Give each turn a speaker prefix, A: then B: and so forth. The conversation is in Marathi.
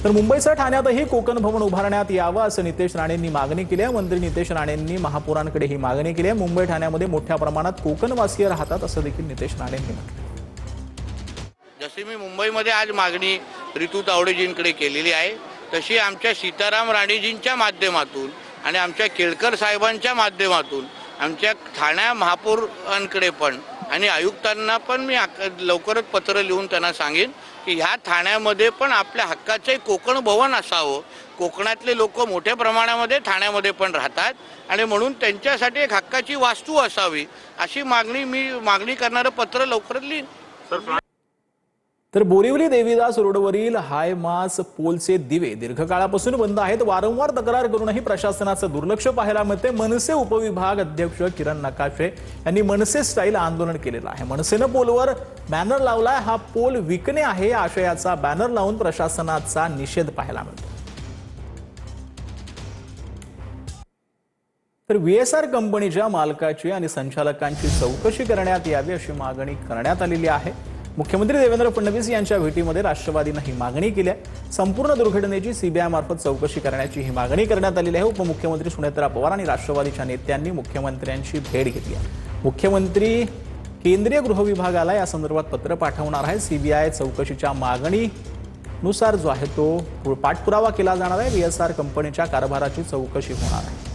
A: तर मुंबईसह ठाण्यातही कोकण भवन उभारण्यात यावं असं नितेश राणेंनी मागणी केली आहे। मंत्री नितेश राणेंनी महापौरांकडे ही मागणी केली आहे। मुंबई ठाण्यामध्ये मोठ्या प्रमाणात कोकणवासीय राहतात असं देखील नितेश राणेंनी म्हटलं।
B: जशी मी मुंबईमध्ये आज मागणी ऋतू तावडेजींकडे केलेली आहे, तशी आमच्या सीताराम राणेजींच्या माध्यमातून आणि आमच्या केळकर साहेबांच्या माध्यमातून आमच्या ठाण्या महापौरांकडे पण आणि आयुक्तांना पण मी लवकरच पत्र लिहून त्यांना सांगेन की ह्या ठाण्यामध्ये पण आपल्या हक्काचे कोकण भवन असावं। कोकणातले लोक मोठ्या प्रमाणामध्ये ठाण्यामध्ये पण राहतात आणि म्हणून त्यांच्यासाठी एक हक्काची वास्तू असावी अशी मागणी करणारं पत्र लवकरच लिहीन।
A: तर बोरिवली देवीदास रोडवरील हायमास पोलचे दिवे दीर्घकाळापासून बंद आहेत। वारंवार तक्रार करूनही प्रशासनाचं दुर्लक्ष पाहायला मिळते। मनसे उपविभाग अध्यक्ष किरण नकाशे यांनी मनसे स्टाईल आंदोलन केलेलं आहे। मनसेनं पोलवर बॅनर लावलाय। हा पोल विकणे आहे या आशयाचा बॅनर लावून प्रशासनाचा निषेध पाहायला मिळतो। तर VSR कंपनीच्या मालकाची आणि संचालकांची चौकशी करण्यात यावी अशी मागणी करण्यात आलेली आहे। मुख्यमंत्री देवेंद्र फडणवीस यांच्या भेटीमध्ये राष्ट्रवादीने ही मागणी केली आहे। संपूर्ण दुर्घटनेची CBI मार्फत चौकशी करण्याची ही मागणी करण्यात आलेली आहे। उपमुख्यमंत्री सुनेत्रा पवार आणि राष्ट्रवादीच्या नेत्यांनी मुख्यमंत्र्यांची भेट घेतली आहे। मुख्यमंत्री केंद्रीय गृह विभागाला या संदर्भात पत्र पाठवणार आहे। CBI चौकशीच्या मागणीनुसार जो आहे तो पाठपुरावा केला जाणार आहे। VSR कंपनीच्या कारभाराची चौकशी होणार आहे।